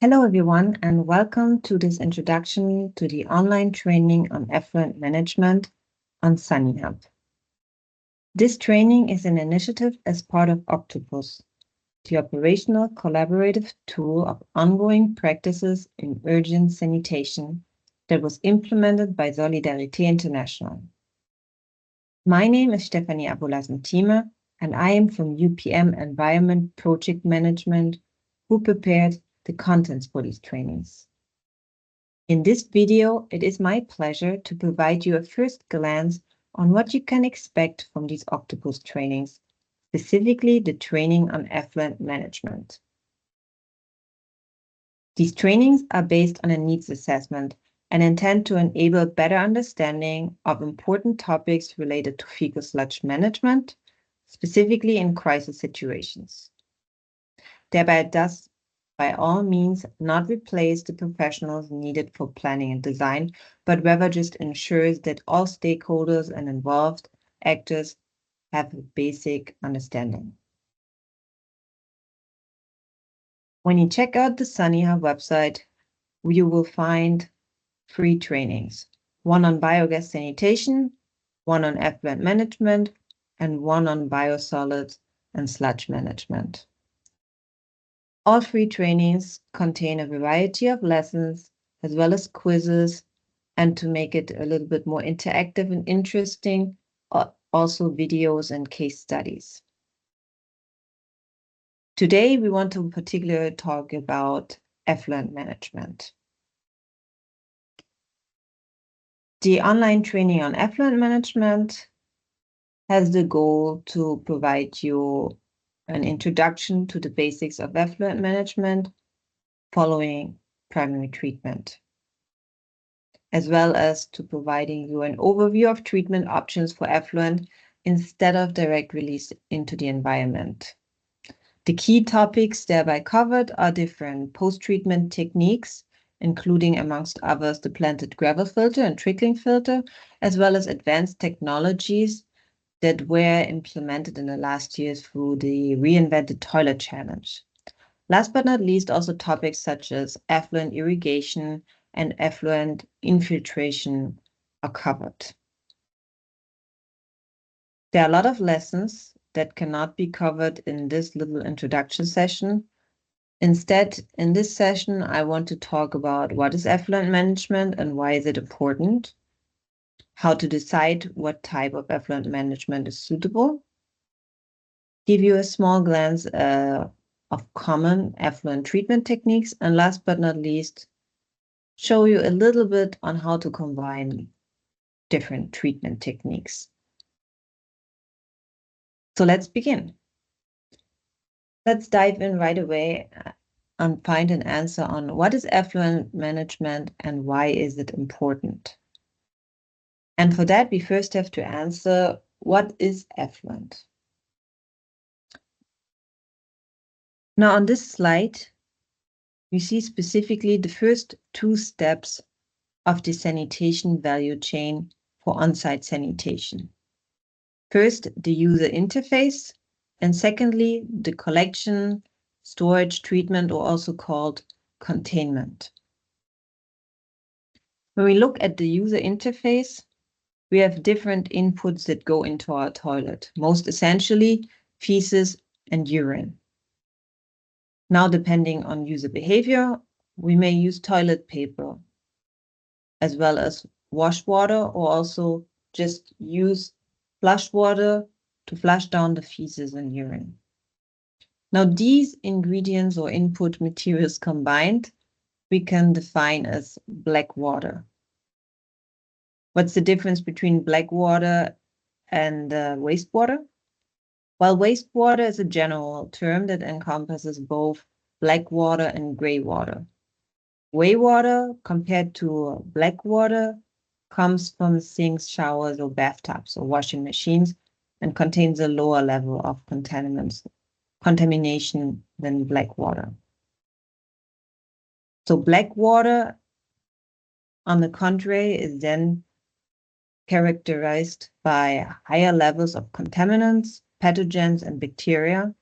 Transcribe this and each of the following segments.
Hello, everyone, and welcome to this introduction to the online training on effluent management on Sanihub. This training is an initiative as part of Octopus, the operational collaborative tool of ongoing practices in urgent sanitation that was implemented by Solidarité International. My name is Stefanie Abolassen-Thieme, and I am from UPM Umwelt-Projekt-Management, who prepared the contents for these trainings. In this video, it is my pleasure to provide you a first glance on what you can expect from these Octopus trainings, specifically the training on effluent management. These trainings are based on a needs assessment and intend to enable better understanding of important topics related to fecal sludge management, specifically in crisis situations. Thereby it does by all means not replace the professionals needed for planning and design, but rather just ensures that all stakeholders and involved actors have a basic understanding. When you check out the Sanihub website, you will find 3 trainings, one on biogas sanitation, one on effluent management, and one on biosolids and sludge management. All 3 trainings contain a variety of lessons as well as quizzes, and to make it a little bit more interactive and interesting, also videos and case studies. Today, we want to particularly talk about effluent management. The online training on effluent management has the goal to provide you an introduction to the basics of effluent management following primary treatment, as well as to providing you an overview of treatment options for effluent instead of direct release into the environment. The key topics thereby covered are different post-treatment techniques, including, amongst others, the planted gravel filter and trickling filter, as well as advanced technologies that were implemented in the last years through the Reinvented Toilet Challenge. Last but not least, also topics such as effluent irrigation and effluent infiltration are covered. There are a lot of lessons that cannot be covered in this little introduction session. Instead, in this session, I want to talk about what is effluent management and why is it important, how to decide what type of effluent management is suitable, give you a small glance of common effluent treatment techniques, and last but not least, show you a little bit on how to combine different treatment techniques. So let's begin. Let's dive in right away and find an answer on what is effluent management and why is it important. And for that, we first have to answer, what is effluent? Now on this slide, you see specifically the first 2 steps of the sanitation value chain for on-site sanitation. First, the user interface, and secondly, the collection, storage, treatment, or also called containment. When we look at the user interface, we have different inputs that go into our toilet, most essentially feces and urine. Now, depending on user behavior, we may use toilet paper, as well as wash water, or also just use flush water to flush down the feces and urine. Now, these ingredients or input materials combined, we can define as black water. What's the difference between black water and wastewater? Well, wastewater is a general term that encompasses both black water and gray water. Gray water, compared to black water, comes from sinks, showers, or bathtubs, or washing machines, and contains a lower level of contamination than black water. So black water, on the contrary, is then characterized by higher levels of contaminants, pathogens, and bacteria,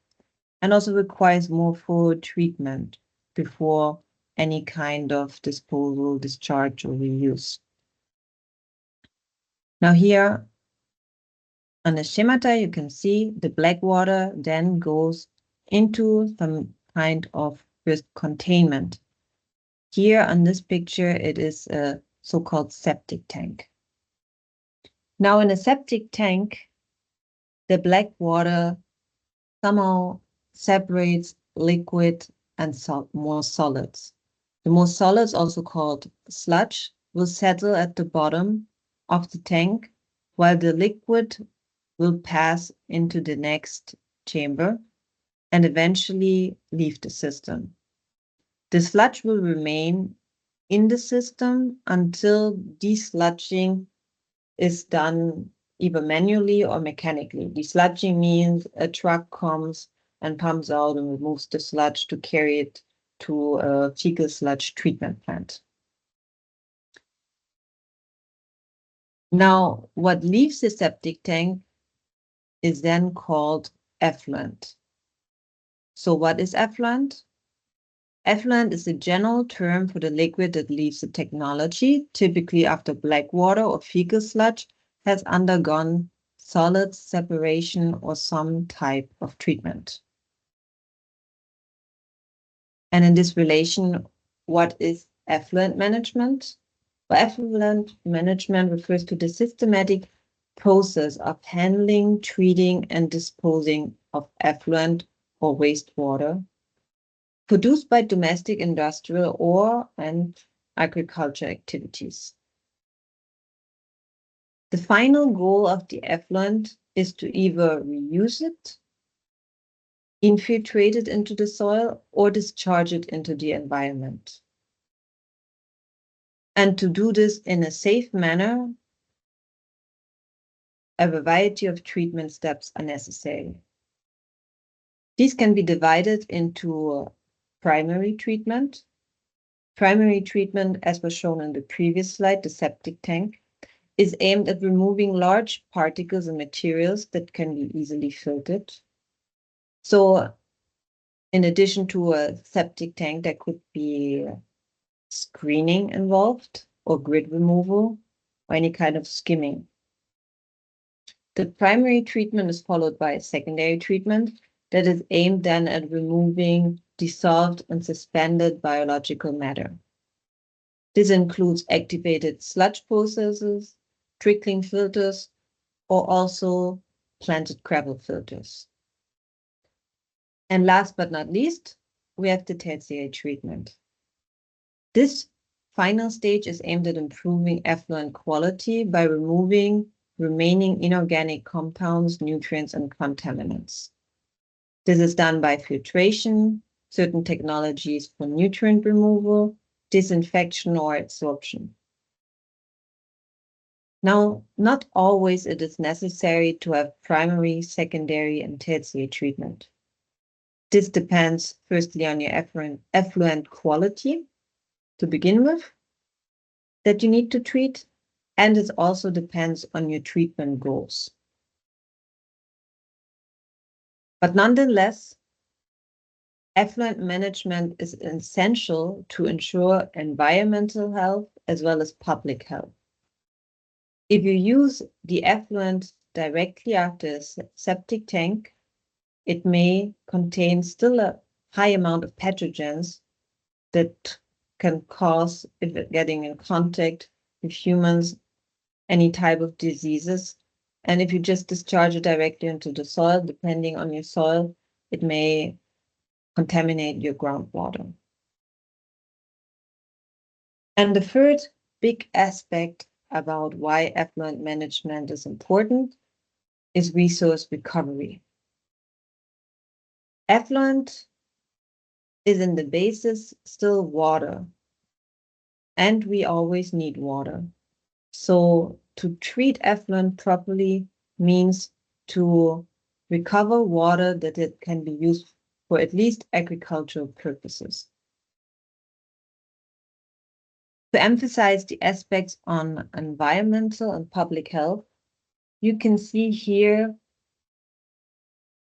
and also requires more thorough treatment before any kind of disposal, discharge, or reuse. Now here on the schemata, you can see the black water then goes into some kind of first containment. Here on this picture, it is a so-called septic tank. Now in a septic tank, the black water somehow separates liquid and more solids. The more solids, also called sludge, will settle at the bottom of the tank, while the liquid will pass into the next chamber and eventually leave the system. The sludge will remain in the system until desludging is done either manually or mechanically. Desludging means a truck comes and pumps out and removes the sludge to carry it to a fecal sludge treatment plant. Now, what leaves the septic tank is then called effluent. So what is effluent? Effluent is a general term for the liquid that leaves the technology, typically after black water or fecal sludge has undergone solid separation or some type of treatment. And in this relation, what is effluent management? Well, effluent management refers to the systematic process of handling, treating, and disposing of effluent or wastewater produced by domestic, industrial, and agriculture activities. The final goal of the effluent is to either reuse it, infiltrate it into the soil, or discharge it into the environment. And to do this in a safe manner, a variety of treatment steps are necessary. These can be divided into primary treatment. Primary treatment, as was shown in the previous slide, the septic tank, is aimed at removing large particles and materials that can be easily filtered. So in addition to a septic tank, there could be screening involved or grid removal or any kind of skimming. The primary treatment is followed by a secondary treatment that is aimed then at removing dissolved and suspended biological matter. This includes activated sludge processes, trickling filters, or also planted gravel filters. And last but not least, we have the tertiary treatment. This final stage is aimed at improving effluent quality by removing remaining inorganic compounds, nutrients, and contaminants. This is done by filtration, certain technologies for nutrient removal, disinfection, or absorption. Now, not always it is necessary to have primary, secondary, and tertiary treatment. This depends firstly on your effluent quality to begin with that you need to treat, and it also depends on your treatment goals. But nonetheless, effluent management is essential to ensure environmental health as well as public health. If you use the effluent directly after a septic tank, it may contain still a high amount of pathogens that can cause, if getting in contact with humans, any type of diseases. And if you just discharge it directly into the soil, depending on your soil, it may contaminate your groundwater. And the third big aspect about why effluent management is important is resource recovery. Effluent is in the basis still water, and we always need water. So to treat effluent properly means to recover water that it can be used for at least agricultural purposes. To emphasize the aspects on environmental and public health, you can see here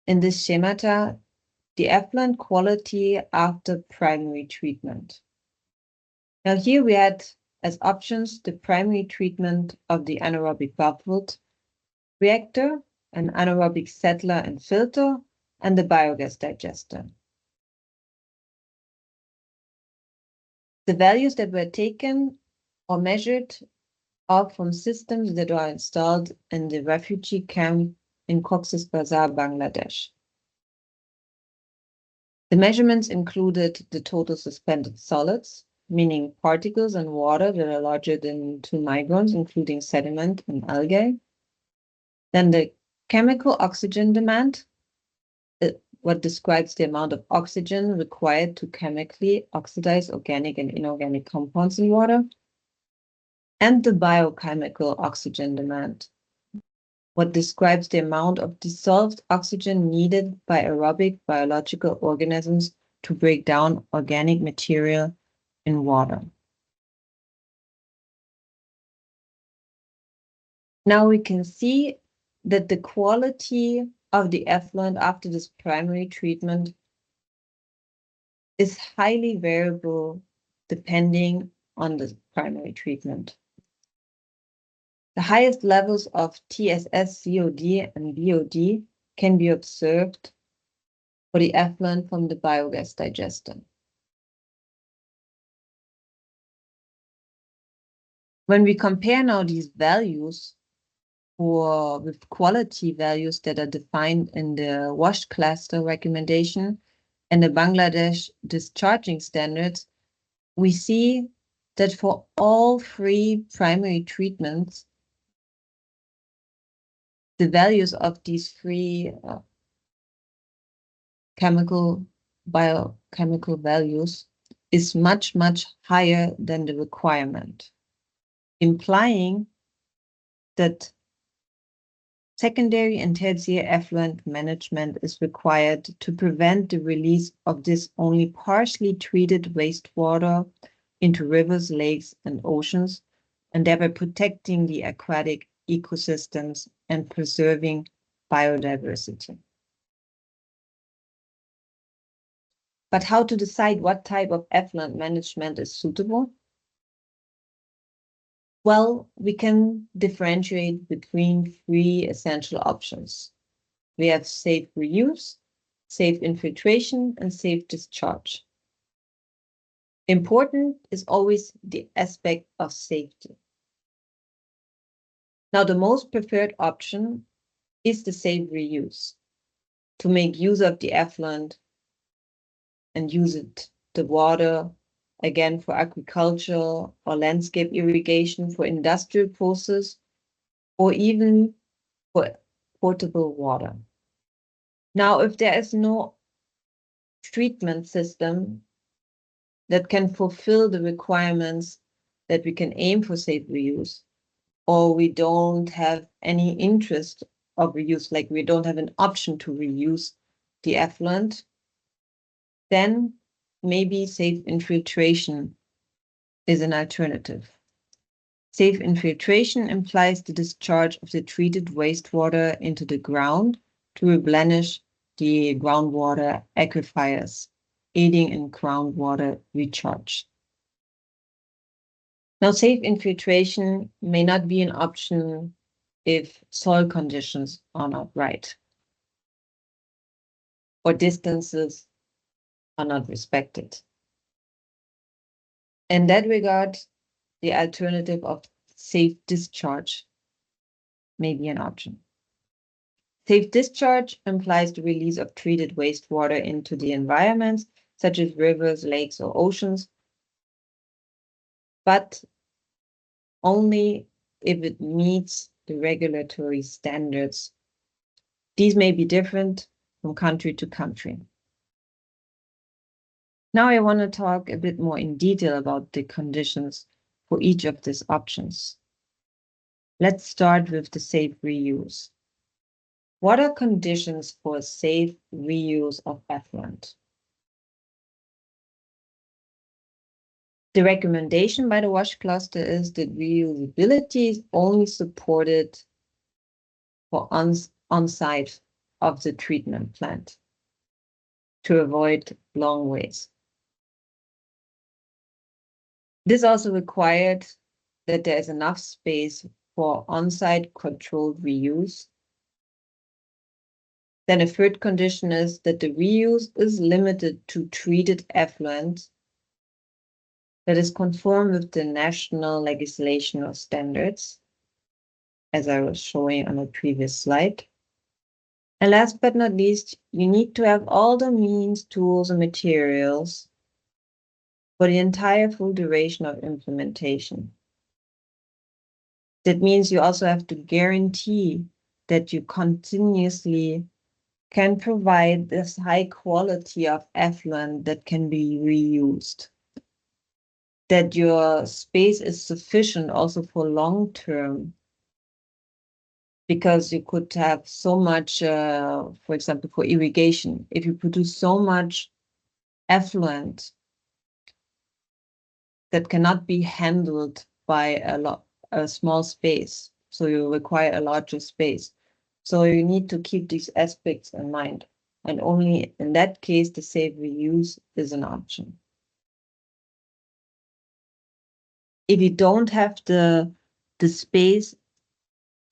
in this schemata the effluent quality after primary treatment. Now here we had as options the primary treatment of the anaerobic bubbled reactor, an anaerobic settler and filter, and the biogas digester. The values that were taken or measured are from systems that are installed in the refugee camp in Cox's Bazar, Bangladesh. The measurements included the total suspended solids, meaning particles and water that are larger than 2 microns, including sediment and algae. Then the chemical oxygen demand, what describes the amount of oxygen required to chemically oxidize organic and inorganic compounds in water. And the biochemical oxygen demand, what describes the amount of dissolved oxygen needed by aerobic biological organisms to break down organic material in water. Now we can see that the quality of the effluent after this primary treatment is highly variable depending on the primary treatment. The highest levels of TSS, COD, and BOD can be observed for the effluent from the biogas digester. When we compare now these values with quality values that are defined in the WASH cluster recommendation and the Bangladesh discharging standards, we see that for all 3 primary treatments, the values of these 3 biochemical values is much, much higher than the requirement, implying that secondary and tertiary effluent management is required to prevent the release of this only partially treated wastewater into rivers, lakes, and oceans, and thereby protecting the aquatic ecosystems and preserving biodiversity. But how to decide what type of effluent management is suitable? Well, we can differentiate between 3 essential options. We have safe reuse, safe infiltration, and safe discharge. Important is always the aspect of safety. Now, the most preferred option is the safe reuse, to make use of the effluent and use the water, again, for agriculture or landscape irrigation, for industrial process, or even for potable water. Now, if there is no treatment system that can fulfill the requirements that we can aim for safe reuse, or we don't have any interest of reuse, like we don't have an option to reuse the effluent, then maybe safe infiltration is an alternative. Safe infiltration implies the discharge of the treated wastewater into the ground to replenish the groundwater aquifers, aiding in groundwater recharge. Now, safe infiltration may not be an option if soil conditions are not right, or distances are not respected. In that regard, the alternative of safe discharge may be an option. Safe discharge implies the release of treated wastewater into the environments, such as rivers, lakes, or oceans, but only if it meets the regulatory standards. These may be different from country to country. Now I want to talk a bit more in detail about the conditions for each of these options. Let's start with the safe reuse. What are conditions for safe reuse of effluent? The recommendation by the WASH cluster is that reusability is only supported for on-site of the treatment plant to avoid long waits. This also required that there is enough space for on-site controlled reuse. Then a third condition is that the reuse is limited to treated effluent that is conform with the national legislation or standards, as I was showing on the previous slide. And last but not least, you need to have all the means, tools, and materials for the entire full duration of implementation. That means you also have to guarantee that you continuously can provide this high quality of effluent that can be reused. That your space is sufficient also for long term, because you could have so much, for example, for irrigation, if you produce so much effluent that cannot be handled by a small space, so you require a larger space. So you need to keep these aspects in mind, and only in that case the safe reuse is an option. If you don't have the space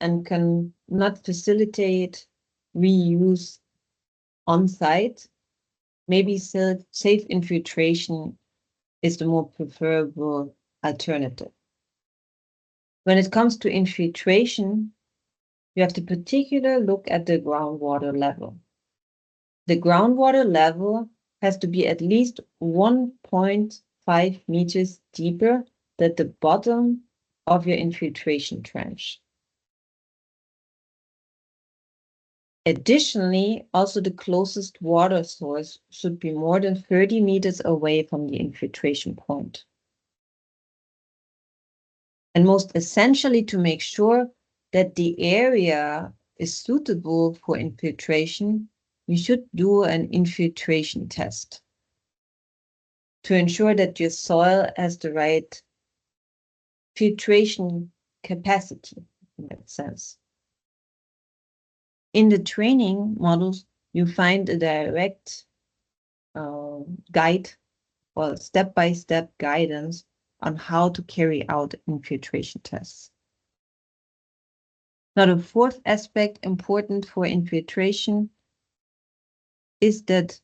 and can not facilitate reuse on site, maybe safe infiltration is the more preferable alternative. When it comes to infiltration, you have to particularly look at the groundwater level. The groundwater level has to be at least 1.5 meters deeper than the bottom of your infiltration trench. Additionally, also the closest water source should be more than 30 meters away from the infiltration point. And most essentially, to make sure that the area is suitable for infiltration, you should do an infiltration test to ensure that your soil has the right filtration capacity in that sense. In the training models, you find a direct guide or step-by-step guidance on how to carry out infiltration tests. Now, the fourth aspect important for infiltration is that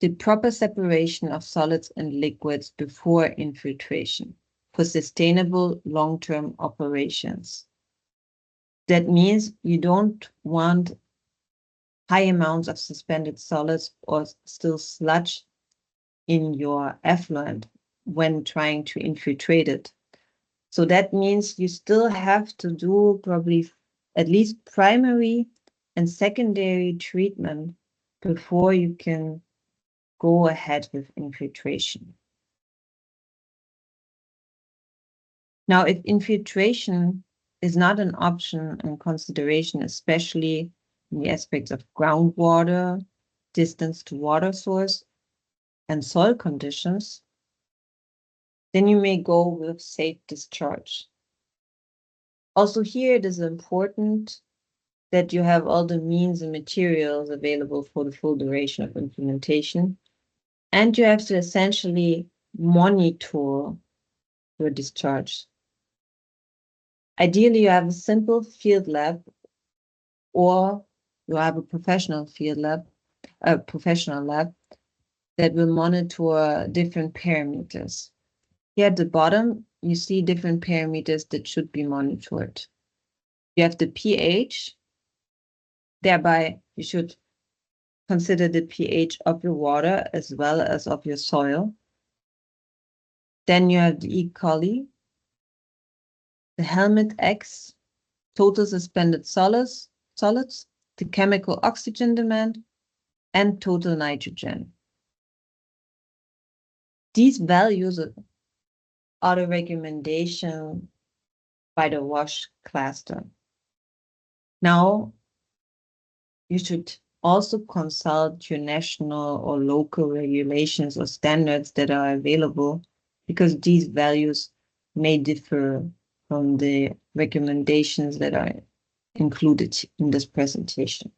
the proper separation of solids and liquids before infiltration for sustainable long-term operations. That means you don't want high amounts of suspended solids or still sludge in your effluent when trying to infiltrate it. So that means you still have to do probably at least primary and secondary treatment before you can go ahead with infiltration. Now, if infiltration is not an option and consideration, especially in the aspects of groundwater, distance to water source, and soil conditions, then you may go with safe discharge. Also here, it is important that you have all the means and materials available for the full duration of implementation, and you have to essentially monitor your discharge. Ideally, you have a simple field lab, or you have a professional field lab, a professional lab that will monitor different parameters. Here at the bottom, you see different parameters that should be monitored. You have the pH. Thereby, you should consider the pH of your water as well as of your soil. Then you have the E. coli, the helmet X, total suspended solids, the chemical oxygen demand, and total nitrogen. These values are the recommendation by the WASH cluster. Now, you should also consult your national or local regulations or standards that are available, because these values may differ from the recommendations that are included in this presentation.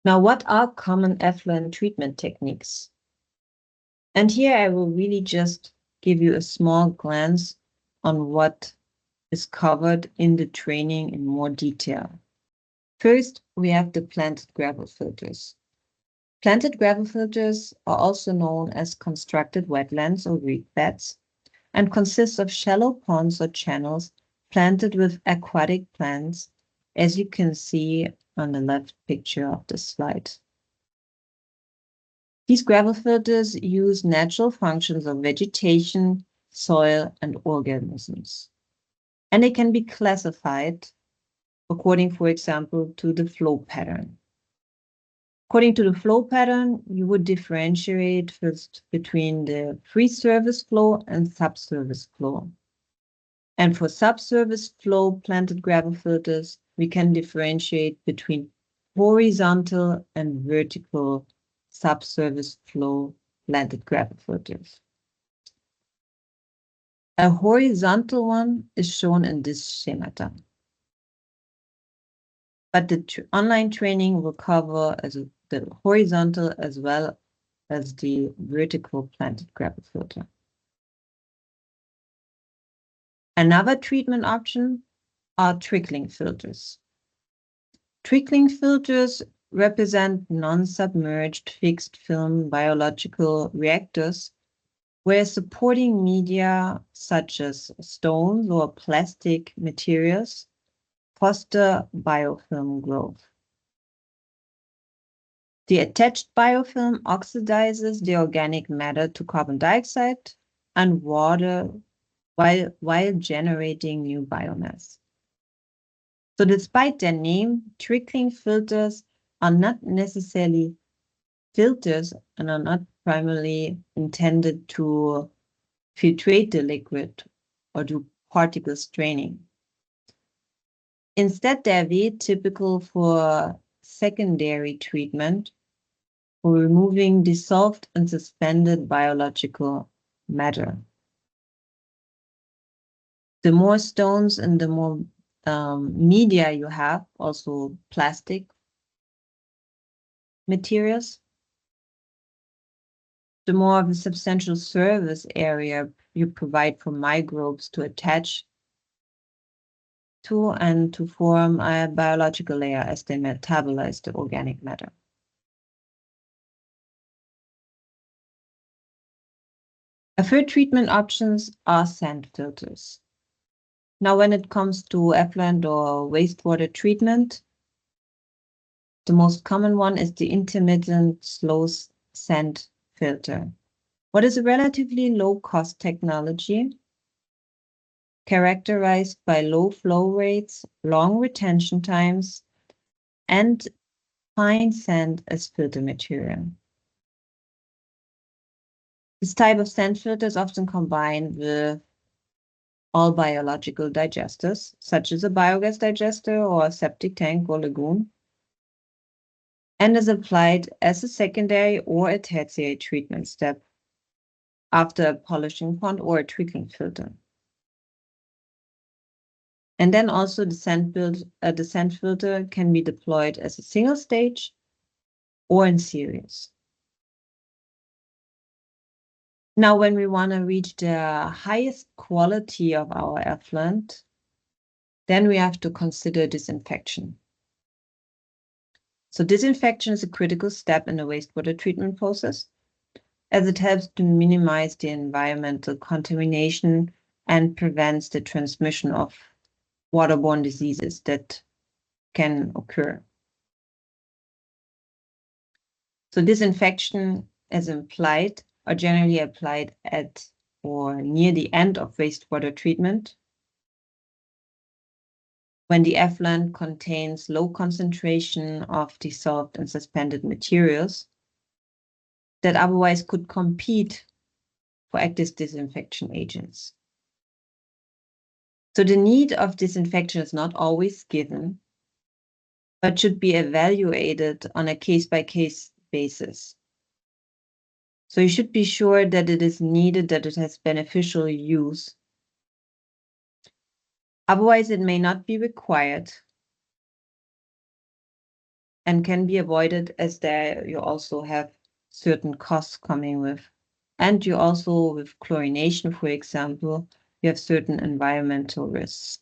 Now, what are common effluent treatment techniques? And here I will really just give you a small glance on what is covered in the training in more detail. First, we have the planted gravel filters. Planted gravel filters are also known as constructed wetlands or reed beds and consist of shallow ponds or channels planted with aquatic plants, as you can see on the left picture of the slide. These gravel filters use natural functions of vegetation, soil, and organisms. And they can be classified according, for example, to the flow pattern. According to the flow pattern, you would differentiate first between the free surface flow and subsurface flow. And for subsurface flow planted gravel filters, we can differentiate between horizontal and vertical subsurface flow planted gravel filters. A horizontal one is shown in this schemata. But the online training will cover the horizontal as well as the vertical planted gravel filter. Another treatment option are trickling filters. Trickling filters represent non-submerged fixed film biological reactors where supporting media such as stones or plastic materials foster biofilm growth. The attached biofilm oxidizes the organic matter to carbon dioxide and water while generating new biomass. So despite their name, trickling filters are not necessarily filters and are not primarily intended to filtrate the liquid or do particle straining. Instead, they are very typical for secondary treatment for removing dissolved and suspended biological matter. The more stones and the more media you have, also plastic materials, the more of a substantial surface area you provide for microbes to attach to and to form a biological layer as they metabolize the organic matter. A third treatment options are sand filters. Now, when it comes to effluent or wastewater treatment, the most common one is the intermittent slow sand filter. What is a relatively low-cost technology characterized by low flow rates, long retention times, and fine sand as filter material. This type of sand filter is often combined with all biological digesters, such as a biogas digester or a septic tank or lagoon, and is applied as a secondary or a tertiary treatment step after a polishing pond or a trickling filter. And then also the sand filter can be deployed as a single stage or in series. Now, when we want to reach the highest quality of our effluent, then we have to consider disinfection. So disinfection is a critical step in the wastewater treatment process, as it helps to minimize the environmental contamination and prevents the transmission of waterborne diseases that can occur. So disinfection, as implied, are generally applied at or near the end of wastewater treatment when the effluent contains low concentration of dissolved and suspended materials that otherwise could compete for active disinfection agents. So the need of disinfection is not always given, but should be evaluated on a case-by-case basis. So you should be sure that it is needed, that it has beneficial use. Otherwise, it may not be required. and can be avoided as there you also have certain costs coming with. And you also, with chlorination, for example, you have certain environmental risks.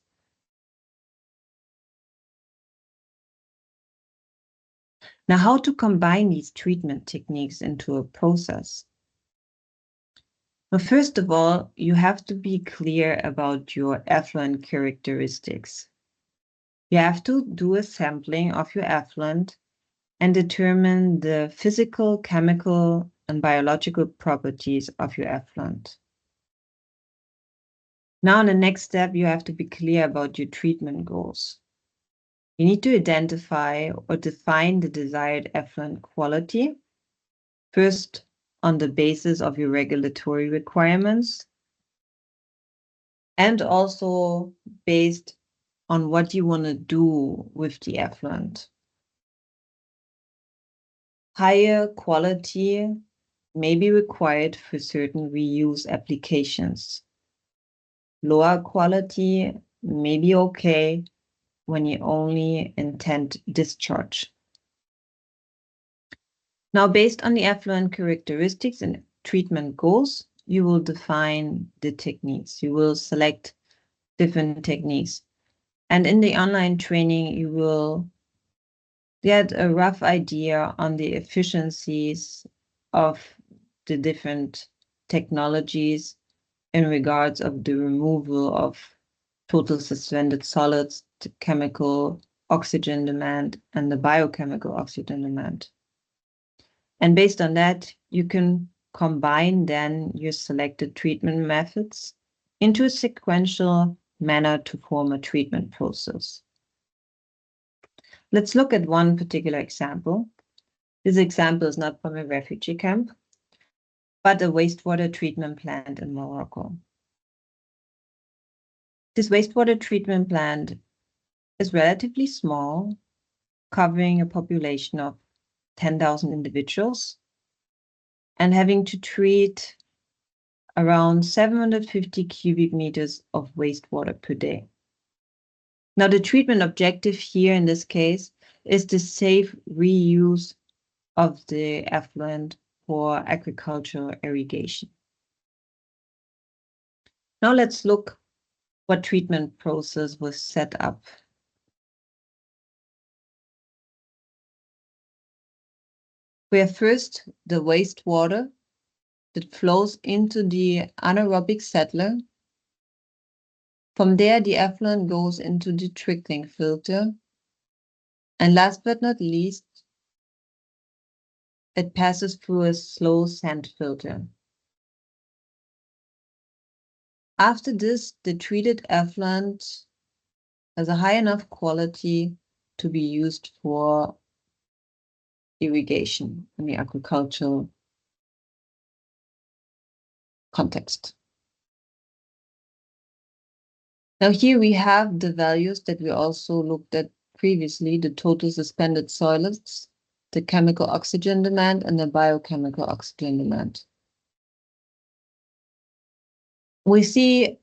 Now, how to combine these treatment techniques into a process? Well, first of all, you have to be clear about your effluent characteristics. You have to do a sampling of your effluent and determine the physical, chemical, and biological properties of your effluent. Now, in the next step, you have to be clear about your treatment goals. You need to identify or define the desired effluent quality, first on the basis of your regulatory requirements, and also based on what you want to do with the effluent. Higher quality may be required for certain reuse applications. Lower quality may be okay when you only intend discharge. Now, based on the effluent characteristics and treatment goals, you will define the techniques. You will select different techniques. And in the online training, you will get a rough idea on the efficiencies of the different technologies in regards of the removal of total suspended solids, the chemical oxygen demand, and the biochemical oxygen demand. And based on that, you can combine then your selected treatment methods into a sequential manner to form a treatment process. Let's look at one particular example. This example is not from a refugee camp, but a wastewater treatment plant in Morocco. This wastewater treatment plant is relatively small, covering a population of 10,000 individuals and having to treat around 750 cubic meters of wastewater per day. Now, the treatment objective here in this case is the safe reuse of the effluent for agricultural irrigation. Now let's look what treatment process was set up. We have first the wastewater that flows into the anaerobic settler. From there, the effluent goes into the trickling filter. And last but not least, it passes through a slow sand filter. After this, the treated effluent has a high enough quality to be used for irrigation in the agricultural context. Now here we have the values that we also looked at previously, the total suspended solids, the chemical oxygen demand, and the biochemical oxygen demand. We see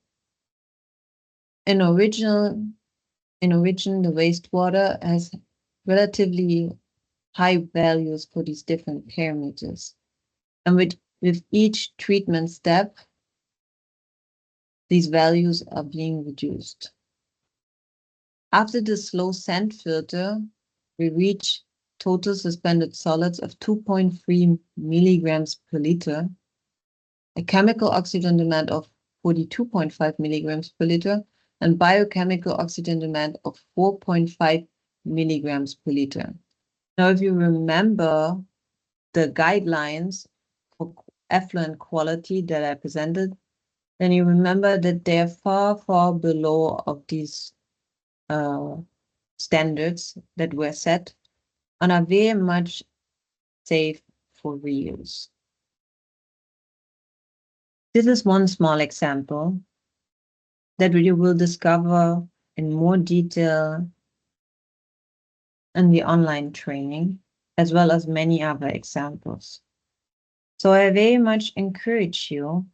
in origin, the wastewater has relatively high values for these different parameters. And with each treatment step, these values are being reduced. After the slow sand filter, we reach total suspended solids of 2.3 milligrams per liter, a chemical oxygen demand of 42.5 milligrams per liter, and biochemical oxygen demand of 4.5 milligrams per liter. Now, if you remember the guidelines for effluent quality that I presented, then you remember that they are far, far below of these standards that were set and are very much safe for reuse. This is one small example that you will discover in more detail in the online training, as well as many other examples. So I very much encourage you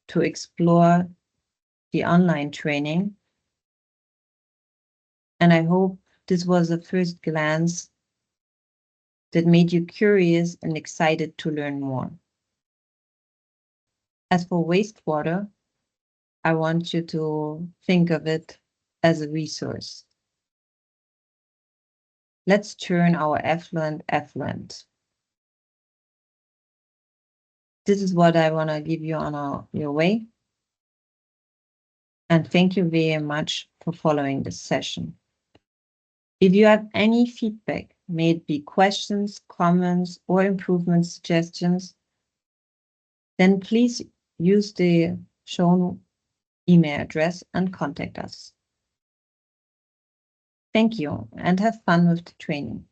to explore the online training. And I hope this was a first glance that made you curious and excited to learn more. As for wastewater, I want you to think of it as a resource. Let's turn our effluent effluent. This is what I want to give you on your way. And thank you very much for following this session. If you have any feedback, may it be questions, comments, or improvement suggestions, then please use the shown email address and contact us. Thank you and have fun with the training.